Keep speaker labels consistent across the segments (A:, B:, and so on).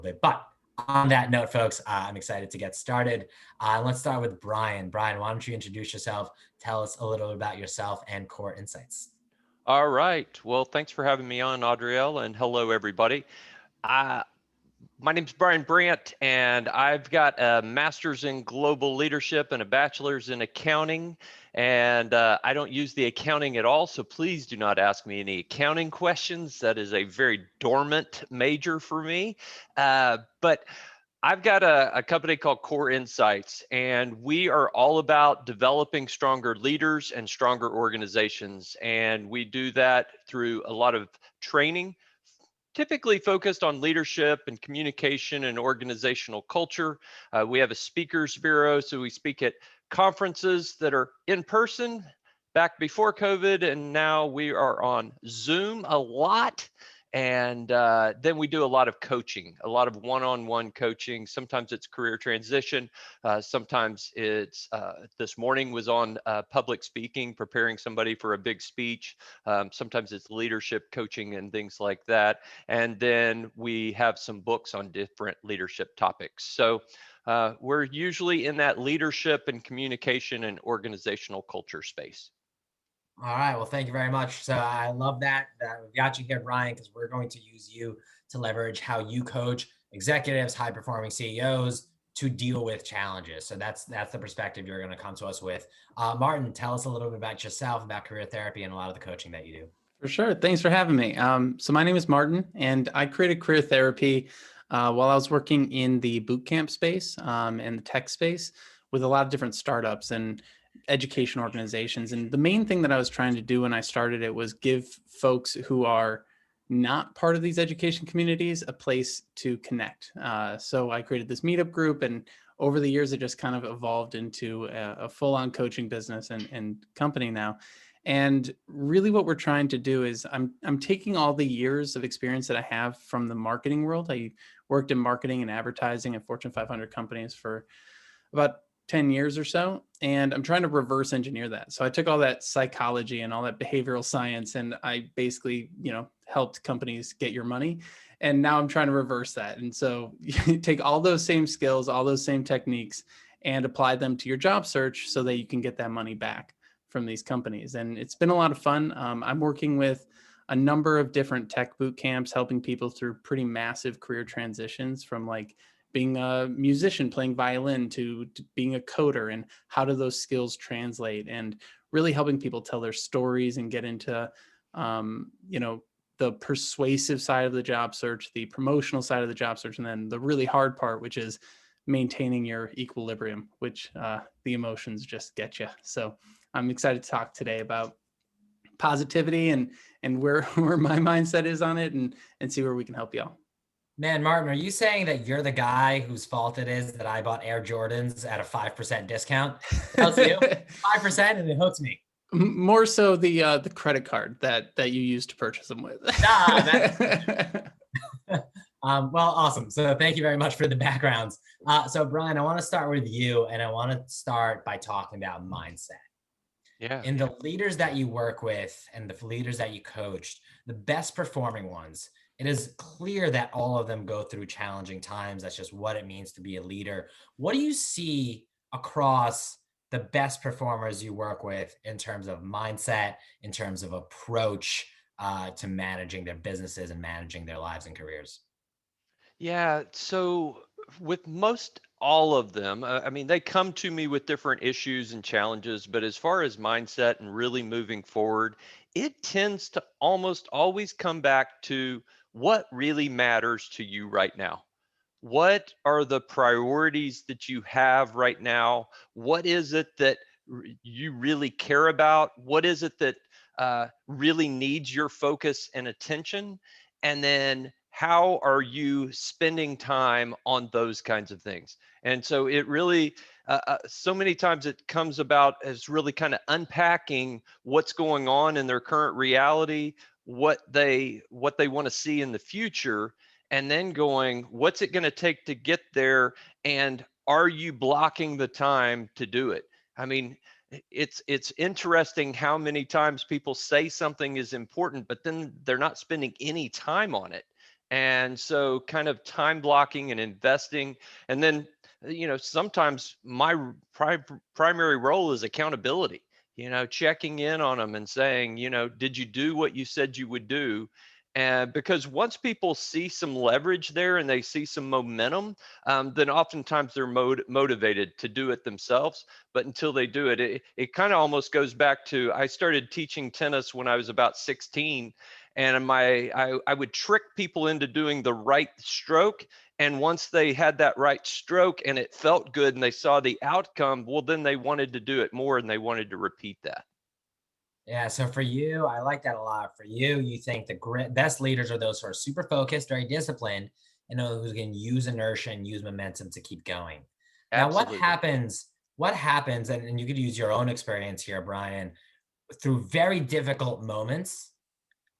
A: bit. But on that note, folks, I'm excited to get started. Let's start with Brian. Brian, why don't you introduce yourself? Tell us a little bit about yourself and core insights.
B: All right. Well, thanks for having me on, Adrielle, and hello, everybody. Uh, my name's Brian Brandt, and I've got a master's in global leadership and a bachelor's in accounting. And I don't use the accounting at all, so please do not ask me any accounting questions. That is a very dormant major for me. But I've got a company called Core Insights, and we are all about developing stronger leaders and stronger organizations. And we do that through a lot of training, typically focused on leadership and communication and organizational culture. We have a speakers bureau, so we speak at conferences that are in person back before COVID, and now we are on Zoom a lot. And then we do a lot of coaching, a lot of one-on-one coaching. Sometimes it's career transition. Sometimes it's, this morning was on public speaking, preparing somebody for a big speech. Sometimes it's leadership coaching and things like that. And then we have some books on different leadership topics. So we're usually in that leadership and communication and organizational culture space.
A: All right. Well, thank you very much. So I love that we got you here, Brian, because we're going to use you to leverage how you coach executives, high performing CEOs to deal with challenges. So that's the perspective you're going to come to us with. Martin, tell us a little bit about yourself, about career therapy, and a lot of the coaching that you do.
C: For sure. Thanks for having me. So my name is Martin, and I created career therapy while I was working in the boot camp space and the tech space with a lot of different startups and education organizations. And the main thing that I was trying to do when I started it was give folks who are not part of these education communities a place to connect. So I created this meetup group, and over the years, it just kind of evolved into a full-on coaching business and company now. And really what we're trying to do is I'm taking all the years of experience that I have from the marketing world. I worked in marketing and advertising at Fortune 500 companies for about 10 years or so. And I'm trying to reverse engineer that. So I took all that psychology and all that behavioral science, and I basically, helped companies get your money. And now I'm trying to reverse that. And so you take all those same skills, all those same techniques, and apply them to your job search so that you can get that money back from these companies. And it's been a lot of fun. I'm working with a number of different tech boot camps, helping people through pretty massive career transitions from like being a musician playing violin to being a coder, and how do those skills translate, and really helping people tell their stories and get into, the persuasive side of the job search, the promotional side of the job search, and then the really hard part, which is maintaining your equilibrium, which the emotions just get you. So I'm excited to talk today about positivity and where my mindset is on it, and see where we can help y'all.
A: Man, Martin, are you saying that you're the guy whose fault it is that I bought Air Jordans at a 5% discount? That's you, 5%, and it hooks me.
C: More so the credit card that you use to purchase them with.
A: Well, awesome. So thank you very much for the backgrounds. So Brian, I want to start with you, and I want to start by talking about mindset.
B: Yeah.
A: In the leaders that you work with and the leaders that you coached, the best performing ones, it is clear that all of them go through challenging times. That's just what it means to be a leader. What do you see across the best performers you work with in terms of mindset, in terms of approach to managing their businesses and managing their lives and careers?
B: Yeah, so with most all of them, I mean, they come to me with different issues and challenges, but as far as mindset and really moving forward, it tends to almost always come back to what really matters to you right now. What are the priorities that you have right now? What is it that you really care about? What is it that really needs your focus and attention? And then how are you spending time on those kinds of things? And so it really, so many times it comes about as really kind of unpacking what's going on in their current reality, what they want to see in the future, and then going, what's it going to take to get there? And are you blocking the time to do it? I mean, it's interesting how many times people say something is important, but then they're not spending any time on it. And so kind of time blocking and investing. And then, sometimes my primary role is accountability, checking in on them and saying, did you do what you said you would do? And because once people see some leverage there and they see some momentum, then oftentimes they're motivated to do it themselves. But until they do it, it kind of almost goes back to, I started teaching tennis when I was about 16, and I would trick people into doing the right stroke. And once they had that right stroke and it felt good and they saw the outcome, well, then they wanted to do it more and they wanted to repeat that.
A: Yeah, so for you, I like that a lot. For you, you think the best leaders are those who are super focused, very disciplined, and know who can use inertia and use momentum to keep going. Now, what
B: Absolutely.
A: happens? What happens? And you could use your own experience here, Brian, through very difficult moments.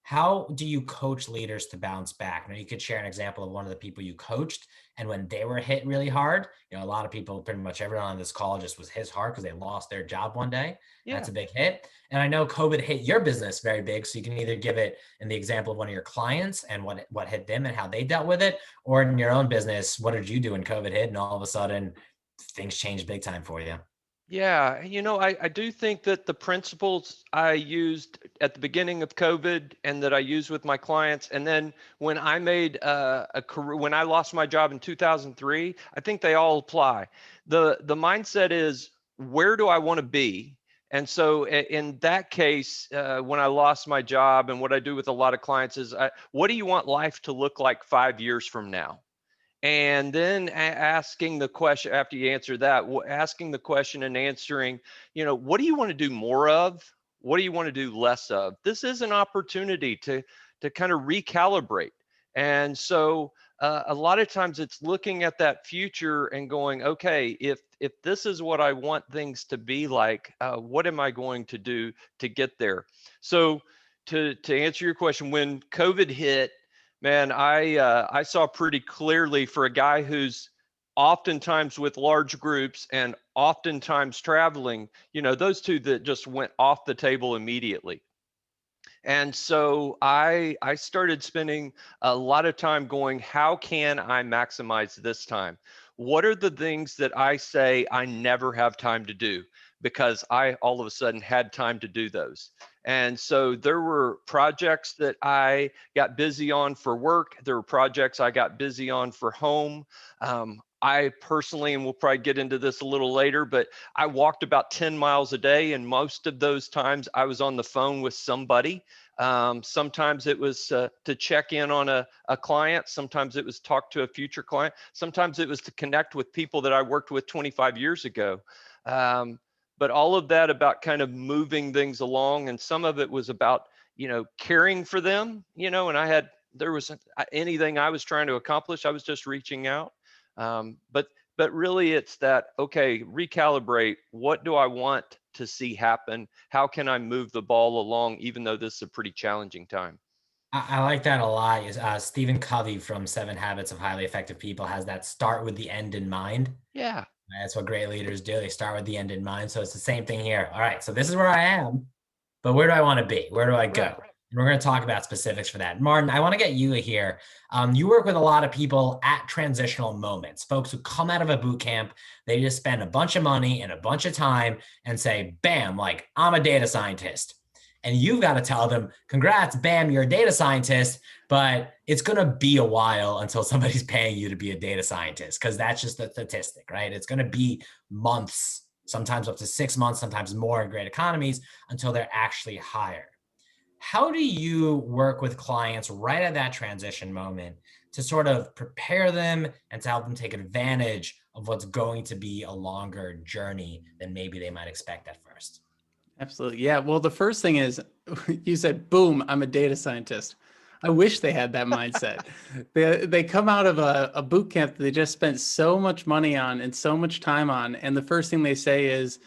A: How do you coach leaders to bounce back? Now, you could share an example of one of the people you coached, and when they were hit really hard, a lot of people, pretty much everyone on this call just was hit hard because they lost their job one day.
B: Yeah.
A: That's a big hit. And I know COVID hit your business very big. So you can either give it in the example of one of your clients and what hit them and how they dealt with it, or in your own business, what did you do when COVID hit and all of a sudden things changed big time for you?
B: Yeah, I do think that the principles I used at the beginning of COVID and that I use with my clients, and then when I made a career, when I lost my job in 2003, I think they all apply. The mindset is, where do I want to be? And so in that case, when I lost my job, and what I do with a lot of clients is, what do you want life to look like 5 years from now? And then asking the question after you answer that, asking the question and answering, what do you want to do more of? What do you want to do less of? This is an opportunity to kind of recalibrate. And so a lot of times it's looking at that future and going, okay, if this is what I want things to be like, what am I going to do to get there? So to answer your question, when COVID hit, man, I saw pretty clearly, for a guy who's oftentimes with large groups and oftentimes traveling, those two that just went off the table immediately. And so I started spending a lot of time going, how can I maximize this time? What are the things that I say I never have time to do? Because I all of a sudden had time to do those. And so there were projects that I got busy on for work. There were projects I got busy on for home. I personally, and we'll probably get into this a little later, but I walked about 10 miles a day. And most of those times I was on the phone with somebody. Sometimes it was to check in on a client. Sometimes it was talk to a future client. Sometimes it was to connect with people that I worked with 25 years ago. But all of that about kind of moving things along. And some of it was about, caring for them, and there was anything I was trying to accomplish, I was just reaching out. But really it's that, okay, recalibrate. What do I want to see happen? How can I move the ball along, even though this is a pretty challenging time?
A: I like that a lot. Is Stephen Covey from Seven Habits of Highly Effective People has that start with the end in mind.
B: Yeah.
A: That's what great leaders do. They start with the end in mind. So it's the same thing here. All right, so this is where I am, but where do I want to be? Where do I go?
B: Right.
A: And we're going to talk about specifics for that. Martin, I want to get you here. You work with a lot of people at transitional moments, folks who come out of a boot camp. They just spend a bunch of money and a bunch of time and say, bam, like I'm a data scientist. And you've got to tell them, congrats, bam, you're a data scientist, but it's going to be a while until somebody's paying you to be a data scientist, because that's just the statistic, right? It's going to be months, sometimes up to 6 months, sometimes more in great economies, until they're actually hired. How do you work with clients right at that transition moment to sort of prepare them and to help them take advantage of what's going to be a longer journey than maybe they might expect at first?
C: Absolutely. Yeah. Well, the first thing is you said, boom, I'm a data scientist. I wish they had that mindset. They come out of a boot camp that they just spent so much money on and so much time on. And the first thing they say is,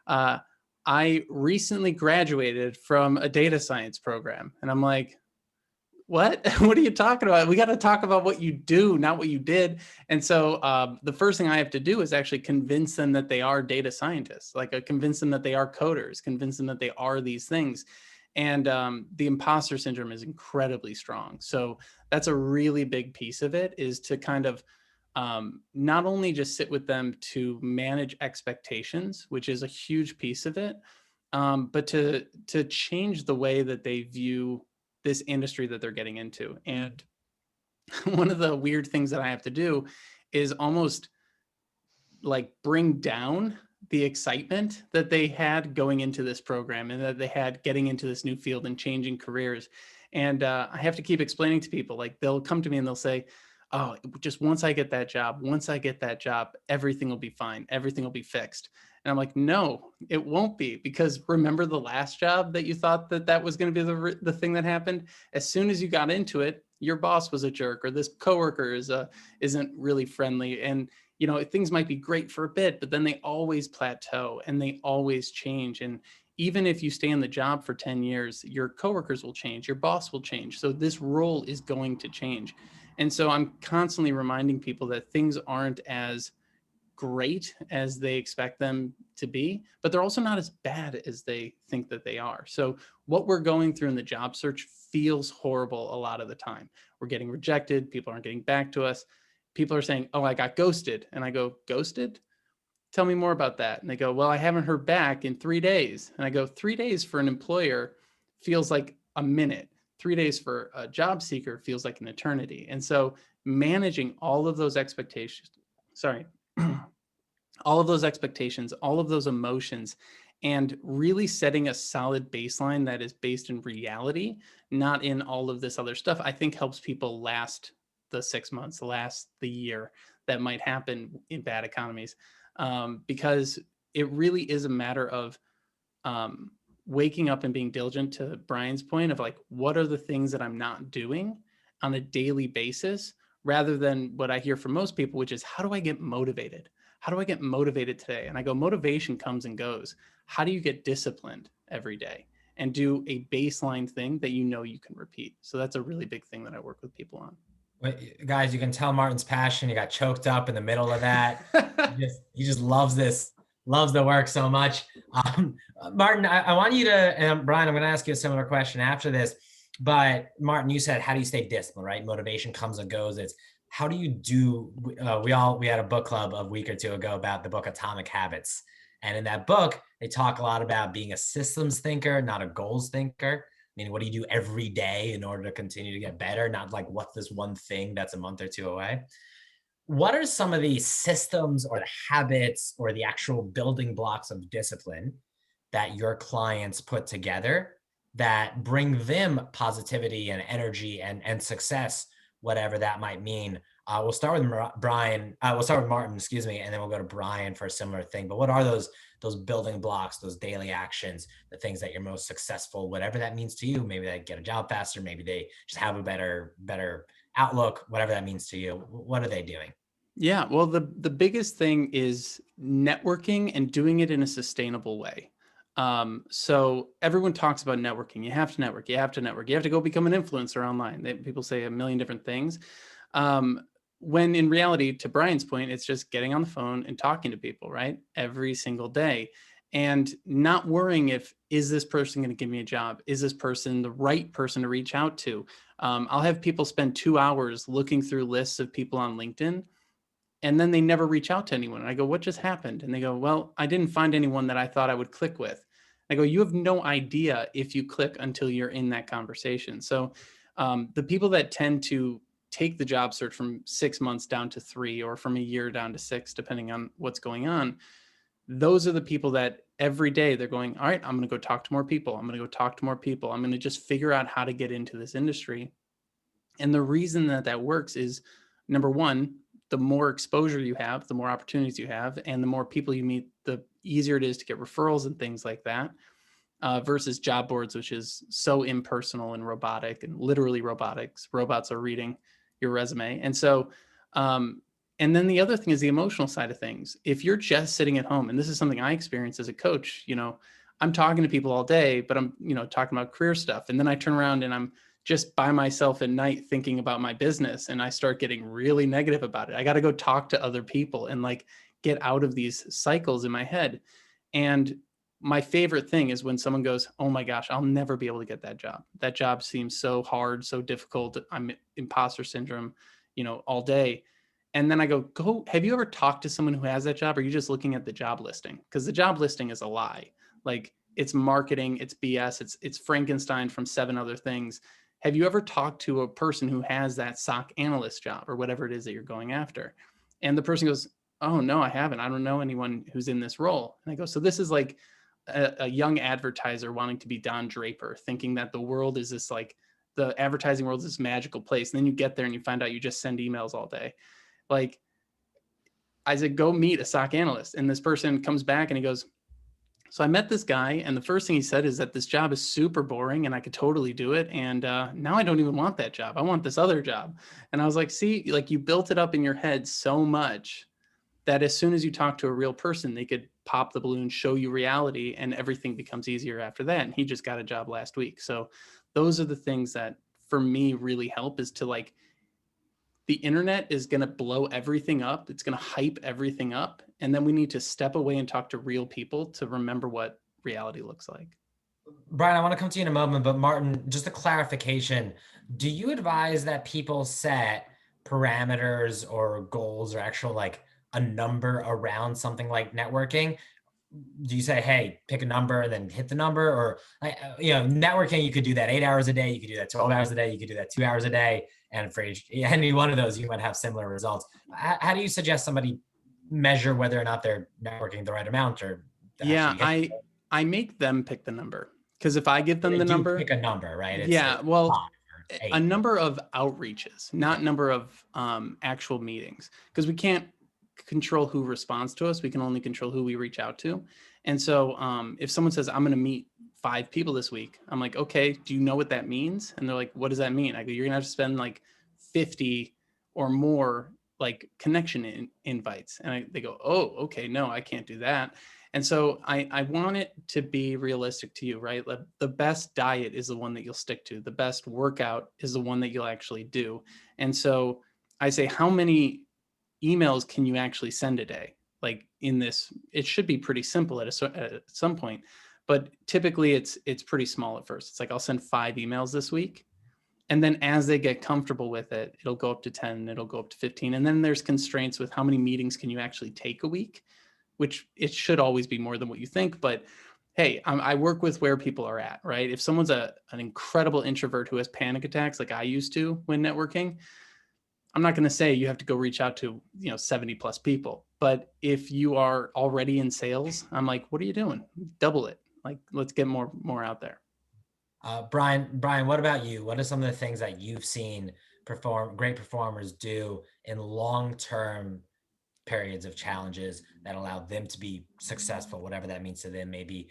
C: I recently graduated from a data science program. And I'm like, what? What are you talking about? We got to talk about what you do, not what you did. And so the first thing I have to do is actually convince them that they are data scientists, like convince them that they are coders, convince them that they are these things. And the imposter syndrome is incredibly strong. So that's a really big piece of it, is to kind of not only just sit with them to manage expectations, which is a huge piece of it, but to change the way that they view this industry that they're getting into. And one of the weird things that I have to do is almost like bring down the excitement that they had going into this program and that they had getting into this new field and changing careers. And I have to keep explaining to people, like they'll come to me and they'll say, oh, just once I get that job, everything will be fine. Everything will be fixed. And I'm like, no, it won't be, because remember the last job that you thought that that was going to be the thing that happened? As soon as you got into it, your boss was a jerk, or this coworker isn't really friendly. And things might be great for a bit, but then they always plateau and they always change. And even if you stay in the job for 10 years, your coworkers will change, your boss will change. So this role is going to change. And so I'm constantly reminding people that things aren't as great as they expect them to be, but they're also not as bad as they think that they are. So what we're going through in the job search feels horrible a lot of the time. We're getting rejected. People aren't getting back to us. People are saying, oh, I got ghosted. And I go, ghosted? Tell me more about that. And they go, well, I haven't heard back in 3 days. And I go, 3 days for an employer feels like a minute. 3 days for a job seeker feels like an eternity. And so managing all of those expectations, all of those expectations, all of those emotions, and really setting a solid baseline that is based in reality, not in all of this other stuff, I think helps people last the 6 months, last the year that might happen in bad economies. Because it really is a matter of waking up and being diligent, to Brian's point of like, what are the things that I'm not doing on a daily basis, rather than what I hear from most people, which is, how do I get motivated? How do I get motivated today? And I go, motivation comes and goes. How do you get disciplined every day and do a baseline thing that you can repeat? So that's a really big thing that I work with people on.
A: Guys, you can tell Martin's passion. He got choked up in the middle of that. he just loves this, loves the work so much. Martin, I want you to, and Brian, I'm going to ask you a similar question after this. But Martin, you said, how do you stay disciplined, right? Motivation comes and goes. It's how do you do, we had a book club a week or two ago about the book Atomic Habits. And in that book, they talk a lot about being a systems thinker, not a goals thinker. Meaning, what do you do every day in order to continue to get better? Not like, what's this one thing that's a month or two away? What are some of the systems or the habits or the actual building blocks of discipline that your clients put together that bring them positivity and energy and success, whatever that might mean? We'll start with Brian. We'll start with Martin, excuse me, and then we'll go to Brian for a similar thing. But what are those building blocks, those daily actions, the things that you're most successful, whatever that means to you? Maybe they get a job faster. Maybe they just have a better outlook, whatever that means to you. What are they doing?
C: Yeah, well, the biggest thing is networking and doing it in a sustainable way. So everyone talks about networking. You have to network. You have to network. You have to go become an influencer online. People say a million different things. When in reality, to Brian's point, it's just getting on the phone and talking to people, right? Every single day. And not worrying is this person going to give me a job? Is this person the right person to reach out to? I'll have people spend 2 hours looking through lists of people on LinkedIn, and then they never reach out to anyone. And I go, what just happened? And they go, well, I didn't find anyone that I thought I would click with. I go, you have no idea if you click until you're in that conversation. So the people that tend to take the job search from 6 months down to 3, or from a year down to 6, depending on what's going on, those are the people that every day they're going, all right, I'm going to go talk to more people. I'm going to go talk to more people. I'm going to just figure out how to get into this industry. And the reason that works is, number one, the more exposure you have, the more opportunities you have, and the more people you meet, the easier it is to get referrals and things like that, versus job boards, which is so impersonal and robotic, and literally robotics. Robots are reading your resume. And so, and then the other thing is the emotional side of things. If you're just sitting at home, and this is something I experienced as a coach, I'm talking to people all day, but I'm, talking about career stuff. And then I turn around and I'm just by myself at night thinking about my business, and I start getting really negative about it. I got to go talk to other people and like get out of these cycles in my head. And my favorite thing is when someone goes, oh my gosh, I'll never be able to get that job. That job seems so hard, so difficult. I'm imposter syndrome, all day. And then I go, have you ever talked to someone who has that job? Or are you just looking at the job listing? Because the job listing is a lie. Like, it's marketing, it's BS, it's Frankenstein from 7 other things. Have you ever talked to a person who has that SOC analyst job or whatever it is that you're going after? And the person goes, oh no, I haven't. I don't know anyone who's in this role. And I go, so this is like a young advertiser wanting to be Don Draper, thinking that the world is this, like, the advertising world is this magical place. And then you get there and you find out you just send emails all day. Like, I said, go meet a SOC analyst. And this person comes back and he goes, so I met this guy, and the first thing he said is that this job is super boring and I could totally do it. And now I don't even want that job. I want this other job. And I was like, see, like, you built it up in your head so much that as soon as you talk to a real person, they could pop the balloon, show you reality, and everything becomes easier after that. And he just got a job last week. So those are the things that for me really help, is to, like, the internet is going to blow everything up. It's going to hype everything up. And then we need to step away and talk to real people to remember what reality looks like.
A: Brian, I want to come to you in a moment, but Martin, just a clarification. Do you advise that people set parameters or goals or actual, like, a number around something like networking? Do you say, hey, pick a number and then hit the number? Or, networking, you could do that 8 hours a day. You could do that 12 hours a day. You could do that 2 hours a day. And for any one of those, you might have similar results. How do you suggest somebody measure whether or not they're networking the right amount? Or
C: yeah, I make them pick the number, because if I give them the number,
A: pick a number, right? It's
C: yeah, well,
A: 5 or 8.
C: a number of outreaches, not number of actual meetings, because we can't control who responds to us. We can only control who we reach out to. And so if someone says, I'm going to meet 5 people this week, I'm like, okay, do you know what that means? And they're like, what does that mean? I go, you're going to have to spend like 50 or more, like, connection invites. And they go, oh, okay, no, I can't do that. And so I want it to be realistic to you, right? The best diet is the one that you'll stick to. The best workout is the one that you'll actually do. And so I say, how many emails can you actually send a day? Like, in this, it should be pretty simple at some point, but typically it's pretty small at first. It's like, I'll send 5 emails this week. And then as they get comfortable with it, it'll go up to 10, it'll go up to 15. And then there's constraints with how many meetings can you actually take a week, which it should always be more than what you think. But hey, I work with where people are at, right? If someone's an incredible introvert who has panic attacks like I used to when networking, I'm not going to say you have to go reach out to 70 plus people. But if you are already in sales, I'm like, what are you doing? Double it. Like, let's get more out there.
A: Brian, what about you? What are some of the things that you've seen great performers do in long-term periods of challenges that allow them to be successful, whatever that means to them? Maybe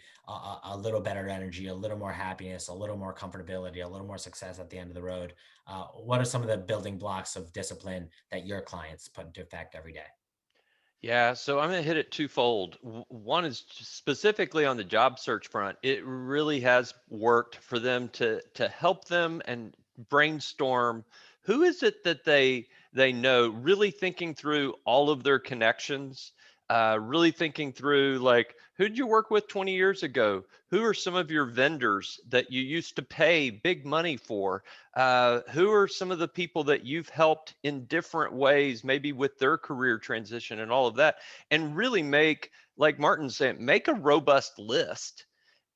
A: a little better energy, a little more happiness, a little more comfortability, a little more success at the end of the road. What are some of the building blocks of discipline that your clients put into effect every day?
B: Yeah, so I'm going to hit it twofold. One is specifically on the job search front. It really has worked for them to help them and brainstorm who is it that they know, really thinking through all of their connections, really thinking through, like, who did you work with 20 years ago? Who are some of your vendors that you used to pay big money for? Who are some of the people that you've helped in different ways, maybe with their career transition and all of that? And really make, like Martin said, make a robust list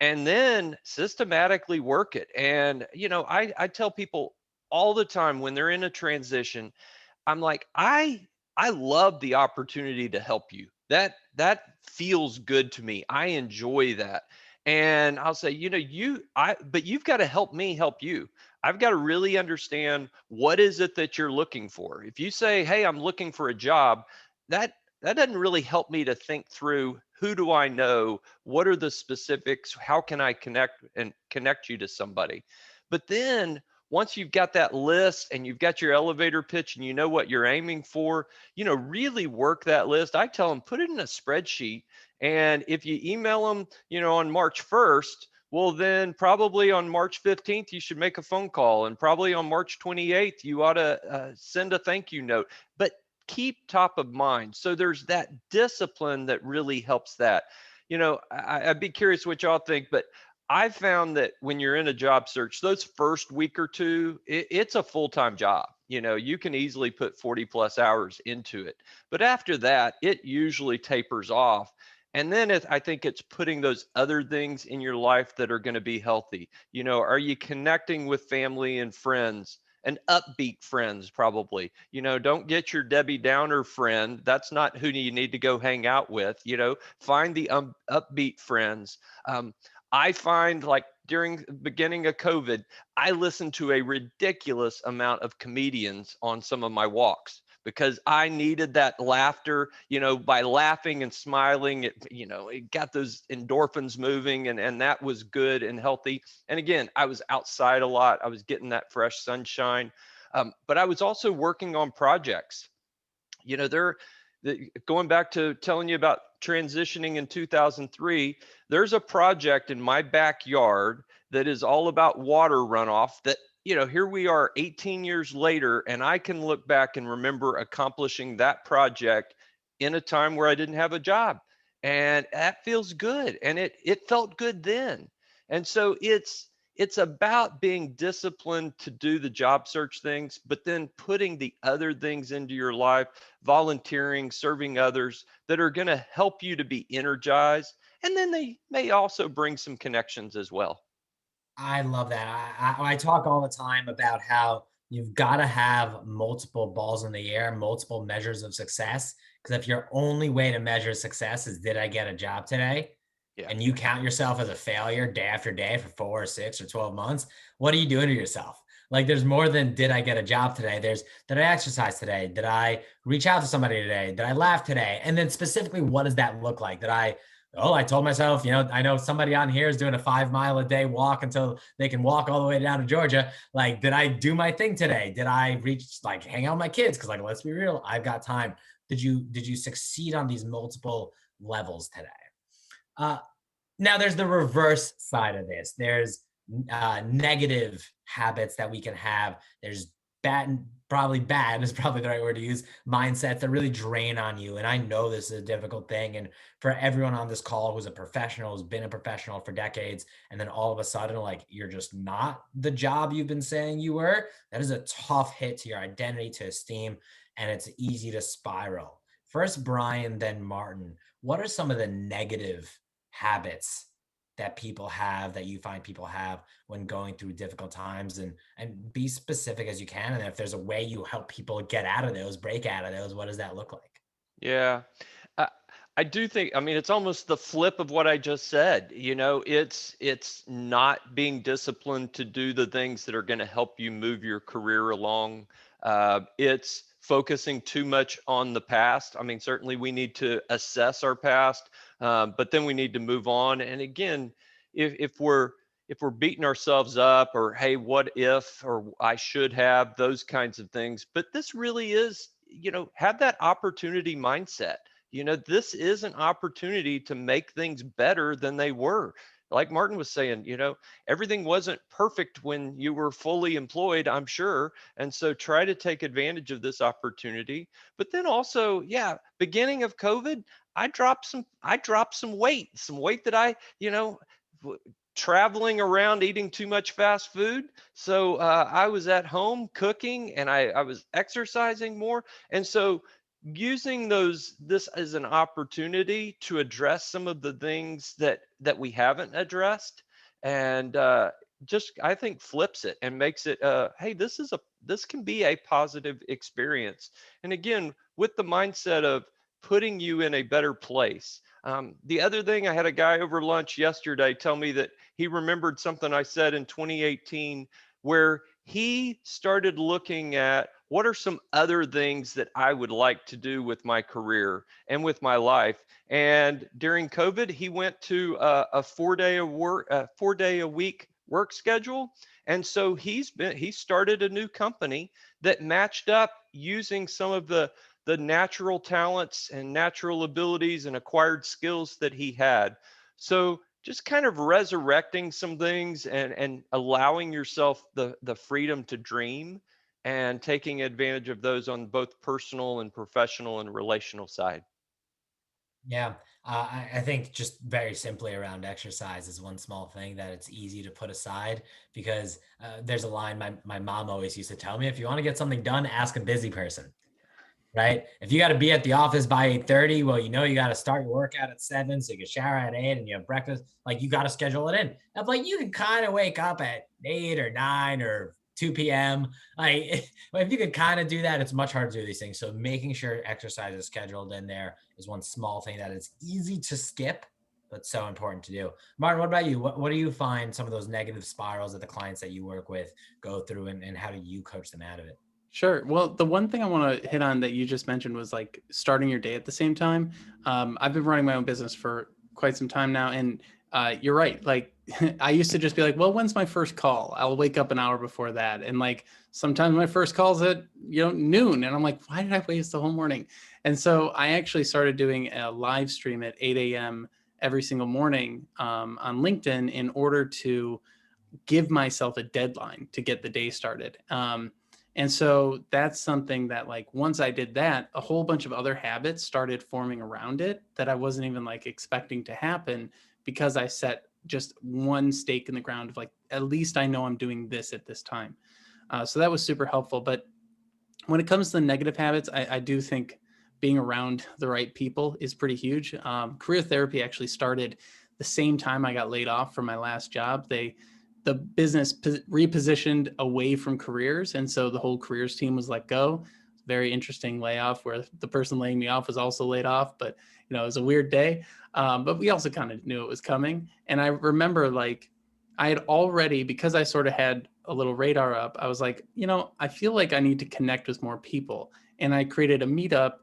B: and then systematically work it. And, I tell people all the time when they're in a transition, I'm like, I love the opportunity to help you. That feels good to me. I enjoy that. And I'll say, but you've got to help me help you. I've got to really understand, what is it that you're looking for. If you say, hey, I'm looking for a job, that doesn't really help me to think through, who do I know? What are the specifics? How can I connect you to somebody? But then once you've got that list and you've got your elevator pitch and you know what you're aiming for, really work that list. I tell them, put it in a spreadsheet. And if you email them, on March 1st, well, then probably on March 15th, you should make a phone call. And probably on March 28th, you ought to send a thank you note. But keep top of mind. So there's that discipline that really helps that. I'd be curious what y'all think, but I found that when you're in a job search, those first week or two, it's a full-time job. You can easily put 40 plus hours into it. But after that, it usually tapers off. And then I think it's putting those other things in your life that are going to be healthy. Are you connecting with family and friends? And upbeat friends, probably. Don't get your Debbie Downer friend. That's not who you need to go hang out with. Find the upbeat friends. I find, like, during the beginning of COVID, I listened to a ridiculous amount of comedians on some of my walks because I needed that laughter. By laughing and smiling, it got those endorphins moving, and that was good and healthy. And again, I was outside a lot. I was getting that fresh sunshine. But I was also working on projects. There, going back to telling you about transitioning in 2003, there's a project in my backyard that is all about water runoff that, here we are 18 years later, and I can look back and remember accomplishing that project in a time where I didn't have a job. And that feels good. And it felt good then. And so it's about being disciplined to do the job search things, but then putting the other things into your life, volunteering, serving others, that are going to help you to be energized. And then they may also bring some connections as well.
A: I love that. I talk all the time about how you've got to have multiple balls in the air, multiple measures of success. Because if your only way to measure success is, did I get a job today?
B: Yeah.
A: And you count yourself as a failure day after day for 4 or 6 or 12 months, what are you doing to yourself? Like, there's more than, did I get a job today? There's, did I exercise today? Did I reach out to somebody today? Did I laugh today? And then specifically, what does that look like? I told myself, I know somebody on here is doing a 5 mile a day walk until they can walk all the way down to Georgia. Like, did I do my thing today? Did I hang out with my kids? Cause, like, let's be real, I've got time. Did you succeed on these multiple levels today? Uh, Now there's the reverse side of this. There's negative habits that we can have. There's bad is probably the right word to use, mindsets that really drain on you. And I know this is a difficult thing. And for everyone on this call who's a professional, who's been a professional for decades, and then all of a sudden, like, you're just not the job you've been saying you were, that is a tough hit to your identity, to esteem, and it's easy to spiral. First, Brian, then Martin. What are some of the negative habits that people have, that you find people have when going through difficult times, and be specific as you can? And if there's a way you help people get out of those, break out of those, what does that look like?
B: Yeah. I, I do think, I mean, it's almost the flip of what I just said. It's not being disciplined to do the things that are going to help you move your career along. It's focusing too much on the past. I mean, certainly we need to assess our past, but then we need to move on. And again, if we're beating ourselves up, or hey, what if, or I should have, those kinds of things. But this really is, have that opportunity mindset. This is an opportunity to make things better than they were. Like Martin was saying, everything wasn't perfect when you were fully employed, I'm sure. And so try to take advantage of this opportunity. But then also, yeah, beginning of COVID, I dropped some weight that traveling around eating too much fast food. So I was at home cooking, and I was exercising more. And so using this as an opportunity to address some of the things that we haven't addressed, and just, I think, flips it and makes it, hey, this can be a positive experience. And again, with the mindset of putting you in a better place. The other thing, I had a guy over lunch yesterday tell me that he remembered something I said in 2018, where he started looking at what are some other things that I would like to do with my career and with my life. And during COVID, he went to a 4 day a week work schedule. And so he started a new company that matched up using some of the natural talents and natural abilities and acquired skills that he had. So just kind of resurrecting some things, and allowing yourself the freedom to dream, and taking advantage of those on both personal and professional and relational side.
A: Yeah, I think just very simply around exercise is one small thing that it's easy to put aside because there's a line my mom always used to tell me: if you want to get something done, ask a busy person. Right? If you got to be at the office by 8:30, well, you got to start your workout at 7 so you can shower at 8 and you have breakfast. Like you got to schedule it in. If like you can kind of wake up at 8 or 9 or 2 p.m. Like if you can kind of do that, it's much harder to do these things. So making sure exercise is scheduled in there is one small thing that is easy to skip, but so important to do. Martin, what about you? What do you find some of those negative spirals that the clients that you work with go through and how do you coach them out of it?
C: Sure. Well, the one thing I want to hit on that you just mentioned was like starting your day at the same time. I've been running my own business for quite some time now, and you're right. Like I used to just be like, well, when's my first call? I'll wake up an hour before that, and like sometimes my first call's at noon, and I'm like, why did I waste the whole morning? And so I actually started doing a live stream at 8 a.m. every single morning on LinkedIn in order to give myself a deadline to get the day started. And so that's something that like once I did that, a whole bunch of other habits started forming around it that I wasn't even like expecting to happen because I set just one stake in the ground of like, at least I know I'm doing this at this time. So that was super helpful. But when it comes to the negative habits, I do think being around the right people is pretty huge. Career therapy actually started the same time I got laid off from my last job. The business repositioned away from careers, and so the whole careers team was let go. Very interesting layoff where the person laying me off was also laid off, but it was a weird day. But we also kind of knew it was coming, and I remember like I had already, because I sort of had a little radar up, I was like, I feel like I need to connect with more people. And I created a meetup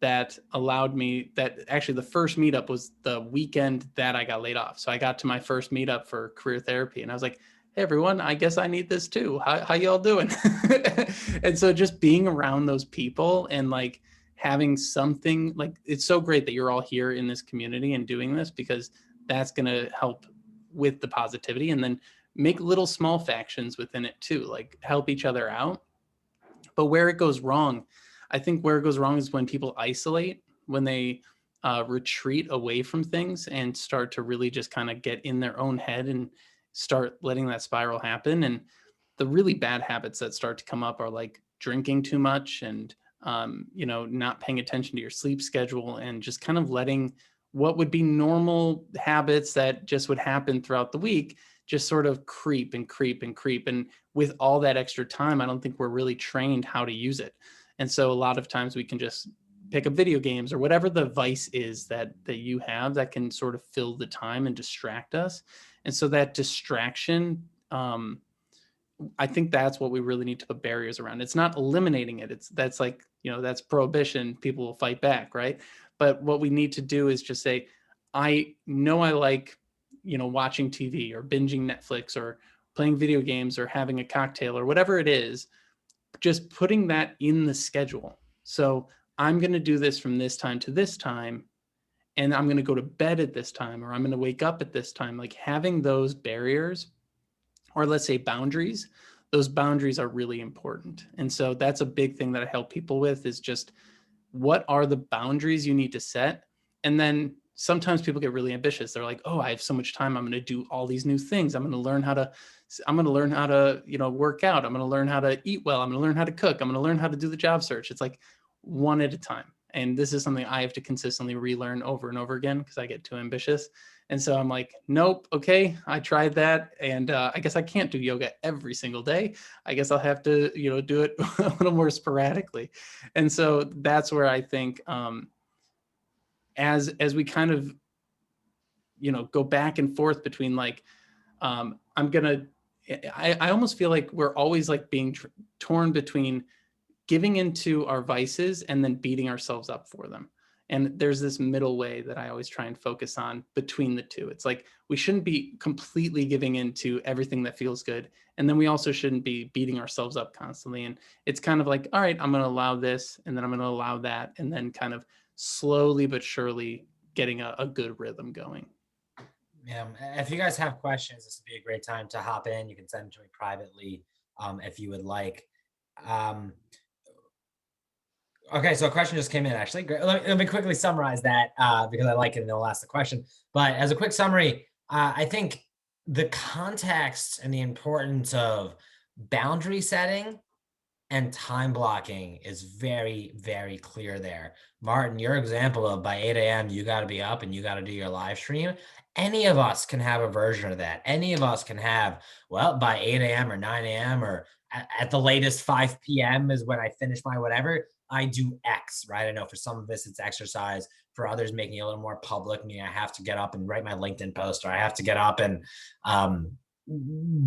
C: that allowed me that actually the first meetup was the weekend that I got laid off. So I got to my first meetup for career therapy and I was like, hey everyone, I guess I need this too. How y'all doing? And so just being around those people and like having something like, it's so great that you're all here in this community and doing this because that's going to help with the positivity, and then make little small factions within it too, like help each other out. But where it goes wrong, I think where it goes wrong is when people isolate, when they retreat away from things and start to really just kind of get in their own head and start letting that spiral happen. And the really bad habits that start to come up are like drinking too much and not paying attention to your sleep schedule and just kind of letting what would be normal habits that just would happen throughout the week just sort of creep and creep and creep. And with all that extra time, I don't think we're really trained how to use it. And so a lot of times we can just pick up video games or whatever the vice is that you have that can sort of fill the time and distract us. And so that distraction, I think that's what we really need to put barriers around. It's not eliminating it. That's like, that's prohibition. People will fight back, right? But what we need to do is just say, I know I like, watching TV or binging Netflix or playing video games or having a cocktail or whatever it is, just putting that in the schedule. So I'm going to do this from this time to this time, and I'm going to go to bed at this time, or I'm going to wake up at this time. Like having those barriers, or let's say boundaries, those boundaries are really important. And so that's a big thing that I help people with is just what are the boundaries you need to set? And then sometimes people get really ambitious. They're like, oh, I have so much time. I'm going to do all these new things. I'm going to learn how to work out. I'm going to learn how to eat well. I'm going to learn how to cook. I'm going to learn how to do the job search. It's like one at a time. And this is something I have to consistently relearn over and over again because I get too ambitious. And so I'm like, nope, okay, I tried that. And I guess I can't do yoga every single day. I guess I'll have to, do it a little more sporadically. And so that's where I think as we kind of, go back and forth between like, I almost feel like we're always like being torn between giving into our vices and then beating ourselves up for them. And there's this middle way that I always try and focus on between the two. It's like we shouldn't be completely giving into everything that feels good. And then we also shouldn't be beating ourselves up constantly. And it's kind of like, all right, I'm going to allow this and then I'm going to allow that. And then kind of slowly but surely getting a good rhythm going.
A: Yeah, if you guys have questions, this would be a great time to hop in. You can send them to me privately if you would like. Um, Okay, so a question just came in actually. Great. Let me quickly summarize that because I like it and then I'll ask the question. But as a quick summary, I think the context and the importance of boundary setting and time blocking is very, very clear there. Martin, your example of by 8 a.m., you got to be up and you got to do your live stream. Any of us can have a version of that. Any of us can have, well, by 8 a.m. or 9 a.m. or at the latest 5 p.m. is when I finish my whatever. I do X, right? I know for some of us it's exercise. For others, making it a little more public, meaning I have to get up and write my LinkedIn post, or I have to get up and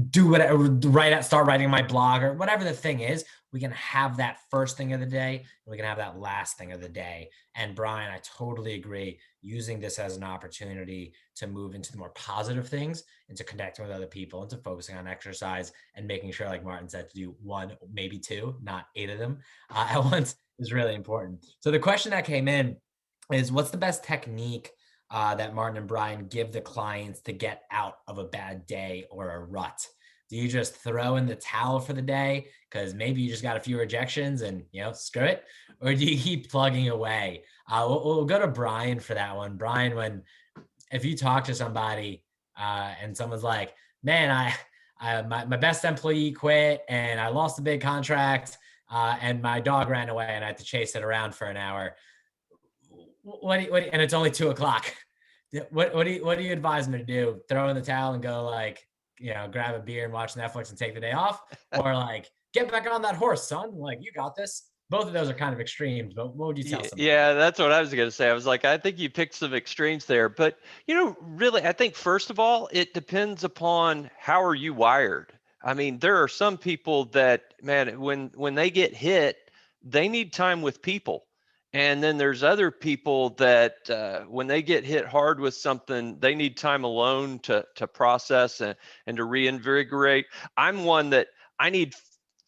A: do whatever, start writing my blog, or whatever the thing is. We can have that first thing of the day, and we can have that last thing of the day. And Brian, I totally agree. Using this as an opportunity to move into the more positive things, into connecting with other people, into focusing on exercise, and making sure, like Martin said, to do one, maybe two, not 8 of them at once is really important. So the question that came in is, what's the best technique that Martin and Brian give the clients to get out of a bad day or a rut? Do you just throw in the towel for the day because maybe you just got a few rejections and, screw it? Or do you keep plugging away? We'll go to Brian for that one. Brian, if you talk to somebody and someone's like, man, my best employee quit and I lost a big contract and my dog ran away and I had to chase it around for an hour. And it's only 2:00. What do you advise me to do? Throw in the towel and go grab a beer and watch Netflix and take the day off, or get back on that horse, son. You got this. Both of those are kind of extremes, but what would you tell somebody?
B: Yeah, that's what I was going to say. I was like, I think you picked some extremes there, but really, I think first of all, it depends upon how are you wired. I mean, there are some people that, man, when they get hit, they need time with people. And then there's other people that when they get hit hard with something, they need time alone to process and to reinvigorate. I'm one that I need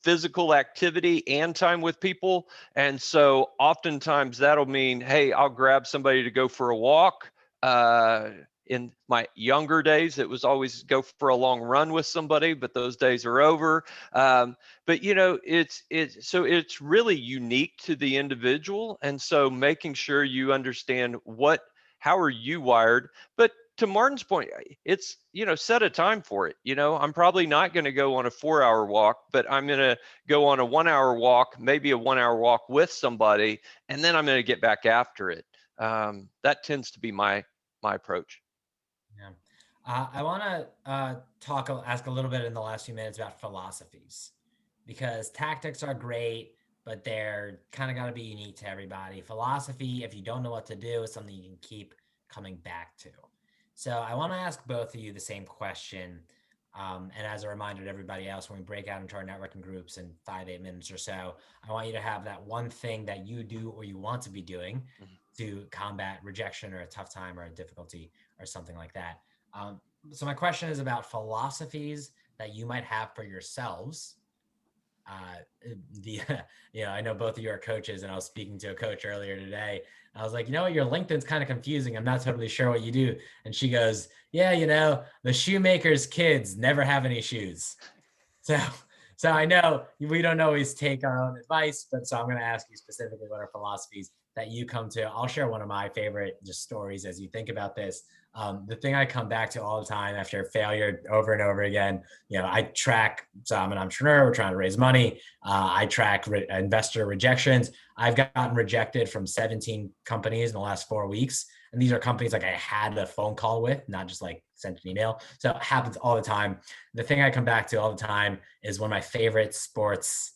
B: physical activity and time with people. And so oftentimes that'll mean, hey, I'll grab somebody to go for a walk. In my younger days, it was always go for a long run with somebody, but those days are over. But it's really unique to the individual. And so making sure you understand how are you wired. But to Martin's point, it's, set a time for it. I'm probably not going to go on a 4-hour walk, but I'm going to go on a 1-hour walk, maybe a 1-hour walk with somebody, and then I'm going to get back after it. That tends to be my approach.
A: Yeah. I want to ask a little bit in the last few minutes about philosophies, because tactics are great, but they're kind of got to be unique to everybody. Philosophy, if you don't know what to do, is something you can keep coming back to. So I want to ask both of you the same question. And as a reminder to everybody else, when we break out into our networking groups in 5-8 minutes or so, I want you to have that one thing that you do or you want to be doing to combat rejection or a tough time or a difficulty or something like that. So my question is about philosophies that you might have for yourselves. I know both of you are coaches, and I was speaking to a coach earlier today. I was like, your LinkedIn's kind of confusing. I'm not totally sure what you do. And she goes, yeah, the shoemaker's kids never have any shoes. So I know we don't always take our own advice, but so I'm going to ask you specifically what are philosophies that you come to. I'll share one of my favorite just stories as you think about this. The thing I come back to all the time after failure over and over again, I track, so I'm an entrepreneur, we're trying to raise money. I track investor rejections. I've gotten rejected from 17 companies in the last 4 weeks. And these are companies I had a phone call with, not just sent an email. So it happens all the time. The thing I come back to all the time is one of my favorite sports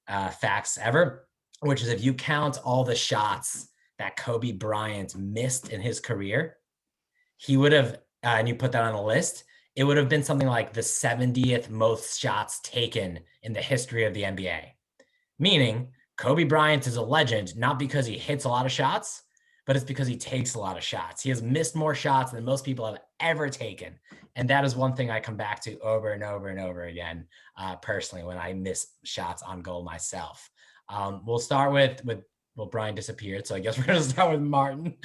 A: facts ever, which is if you count all the shots that Kobe Bryant missed in his career, he would have, and you put that on a list, it would have been something like the 70th most shots taken in the history of the NBA. Meaning, Kobe Bryant is a legend, not because he hits a lot of shots, but it's because he takes a lot of shots. He has missed more shots than most people have ever taken. And that is one thing I come back to over and over and over again, personally, when I miss shots on goal myself. We'll start with Brian disappeared, so I guess we're going to start with Martin.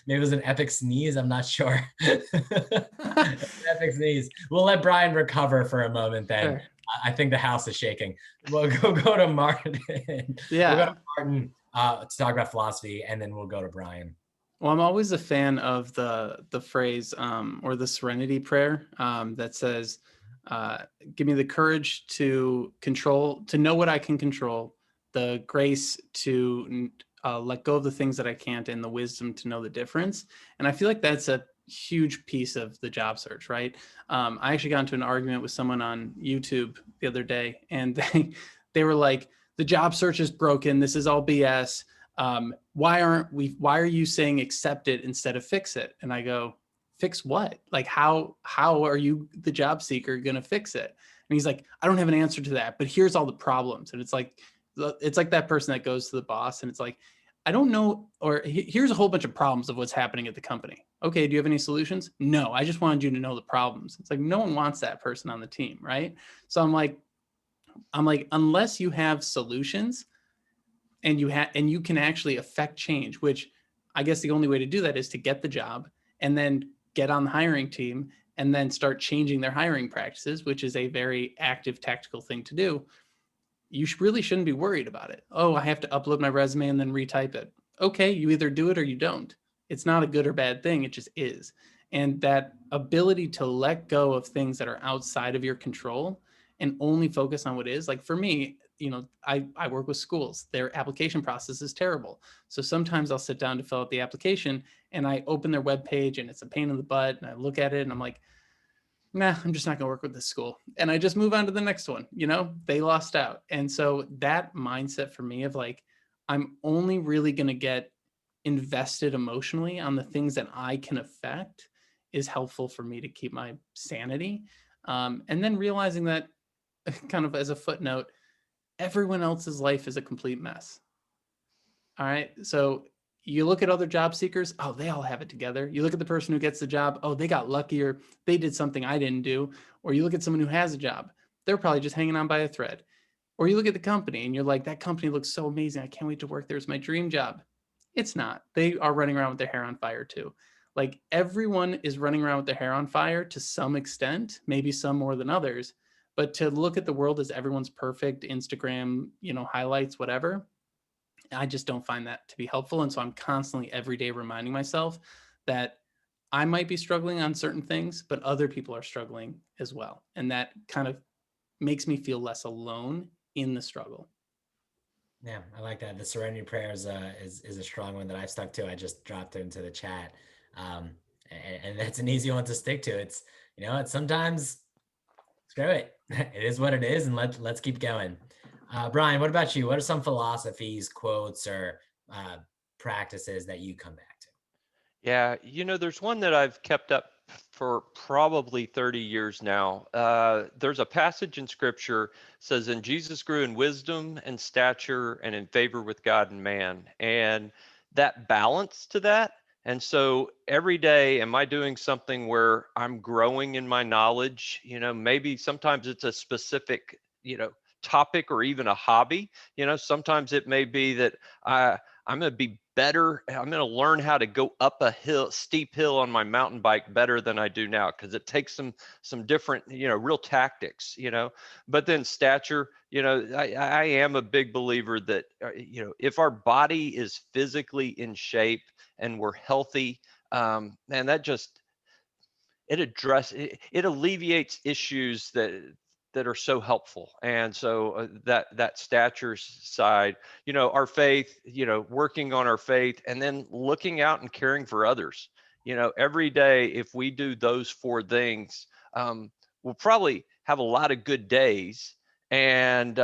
A: Maybe it was an epic sneeze. I'm not sure. Epic sneeze. We'll let Brian recover for a moment then. Sure. I think the house is shaking. We'll go to Martin.
C: Yeah.
A: We'll go to Martin. to talk about philosophy, and then we'll go to Brian.
C: Well, I'm always a fan of the phrase or the serenity prayer that says, "Give me the courage to know what I can control, the grace to let go of the things that I can't, and the wisdom to know the difference." And I feel like that's a huge piece of the job search, right? I actually got into an argument with someone on YouTube the other day, and they were like, "The job search is broken. This is all BS. Why are you saying accept it instead of fix it?" And I go, fix what? Like, how are you, the job seeker, going to fix it? And he's like, I don't have an answer to that, but here's all the problems. And it's like that person that goes to the boss and it's like, I don't know, or here's a whole bunch of problems of what's happening at the company. Okay, do you have any solutions? No, I just wanted you to know the problems. It's like, no one wants that person on the team, right? So I'm like, unless you have solutions, and you can actually affect change, which I guess the only way to do that is to get the job and then get on the hiring team and then start changing their hiring practices, which is a very active tactical thing to do. You really shouldn't be worried about it. Oh, I have to upload my resume and then retype it. Okay, you either do it or you don't. It's not a good or bad thing, it just is. And that ability to let go of things that are outside of your control and only focus on what is, like for me, I work with schools. Their application process is terrible. So sometimes I'll sit down to fill out the application and I open their webpage and it's a pain in the butt. And I look at it and I'm like, nah, I'm just not going to work with this school. And I just move on to the next one. They lost out. And so that mindset for me of like, I'm only really going to get invested emotionally on the things that I can affect is helpful for me to keep my sanity. And then realizing that, kind of as a footnote, everyone else's life is a complete mess. All right. So you look at other job seekers, oh, they all have it together. You look at the person who gets the job, oh, they got luckier. They did something I didn't do. Or you look at someone who has a job, they're probably just hanging on by a thread. Or you look at the company and you're like, that company looks so amazing. I can't wait to work there. It's my dream job. It's not. They are running around with their hair on fire too. Like everyone is running around with their hair on fire to some extent, maybe some more than others. But to look at the world as everyone's perfect Instagram, highlights, whatever, I just don't find that to be helpful. And so I'm constantly every day reminding myself that I might be struggling on certain things, but other people are struggling as well. And that kind of makes me feel less alone in the struggle.
A: Yeah, I like that. The serenity prayer is a strong one that I've stuck to. I just dropped it into the chat. And that's an easy one to stick to. It's, it's sometimes screw it. It is what it is. And let's keep going. Brian, what about you? What are some philosophies, quotes, or practices that you come back to?
B: Yeah, there's one that I've kept up for probably 30 years now. There's a passage in scripture says, and Jesus grew in wisdom and stature and in favor with God and man. And that balance to that. And so every day, am I doing something where I'm growing in my knowledge? Maybe sometimes it's a specific, topic or even a hobby. Sometimes it may be that I'm going to be better. I'm going to learn how to go up a steep hill on my mountain bike better than I do now, because it takes some different, real tactics, But then stature, I am a big believer that, if our body is physically in shape and we're healthy, and that just, it alleviates issues that are so helpful. And so that stature side, our faith, working on our faith, and then looking out and caring for others, every day, if we do those four things, we'll probably have a lot of good days and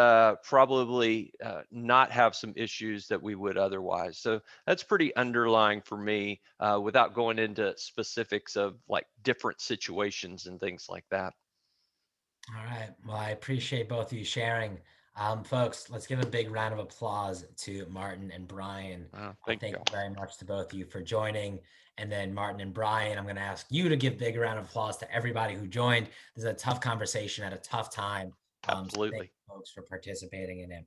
B: probably not have some issues that we would otherwise. So that's pretty underlying for me, without going into specifics of like different situations and things like that.
A: All right. Well, I appreciate both of you sharing. Folks, let's give a big round of applause to Martin and Brian.
B: Thank
A: Thank
B: you.
A: you very much to both of you for joining. And then Martin and Brian, I'm going to ask you to give a big round of applause to everybody who joined. This is a tough conversation at a tough time.
B: Absolutely.
A: So thank you folks for participating in it.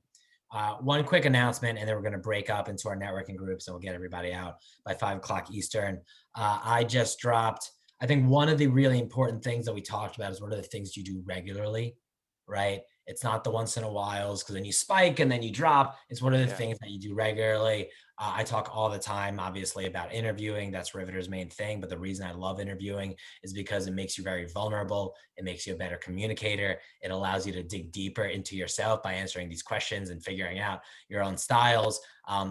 A: One quick announcement, and then we're going to break up into our networking groups and we'll get everybody out by 5 o'clock Eastern. I just dropped, I think one of the really important things that we talked about is what are the things you do regularly, right? It's not the once in a whiles because then you spike and then you drop. It's one of the
B: Yeah.
A: things that you do regularly. I talk all the time, obviously, about interviewing. That's Riveter's main thing. But the reason I love interviewing is because it makes you very vulnerable. It makes you a better communicator. It allows you to dig deeper into yourself by answering these questions and figuring out your own styles.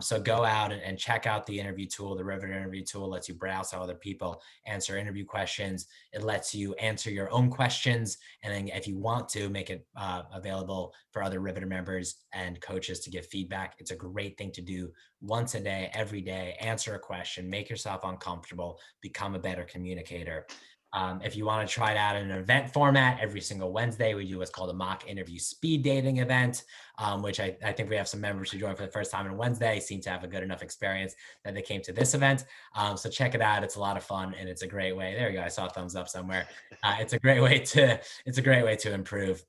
A: So go out and check out the interview tool. The Riveter interview tool lets you browse how other people answer interview questions. It lets you answer your own questions. And then if you want to, make it available for other Riveter members and coaches to give feedback. It's a great thing to do once a day, every day. Answer a question, make yourself uncomfortable, become a better communicator. If you want to try it out in an event format, every single Wednesday, we do what's called a mock interview speed dating event, which I think we have some members who joined for the first time on Wednesday, seem to have a good enough experience that they came to this event. So check it out. It's a lot of fun and it's a great way. There you go. I saw a thumbs up somewhere. It's a great way to improve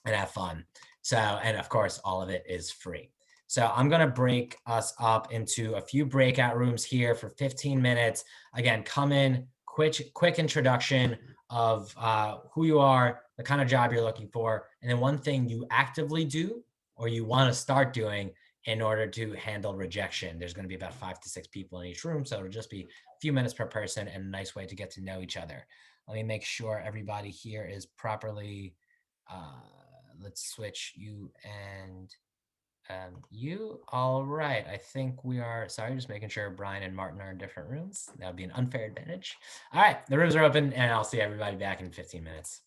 A: and have fun. So, and of course, all of it is free. So I'm going to break us up into a few breakout rooms here for 15 minutes. Again, come in, quick introduction of who you are, the kind of job you're looking for, and then one thing you actively do or you want to start doing in order to handle rejection. There's going to be about 5 to 6 people in each room. So it'll just be a few minutes per person and a nice way to get to know each other. Let me make sure everybody here is properly, let's switch you and you. All right. I think we are, sorry, just making sure Brian and Martin are in different rooms. That would be an unfair advantage. All right. The rooms are open and I'll see everybody back in 15 minutes.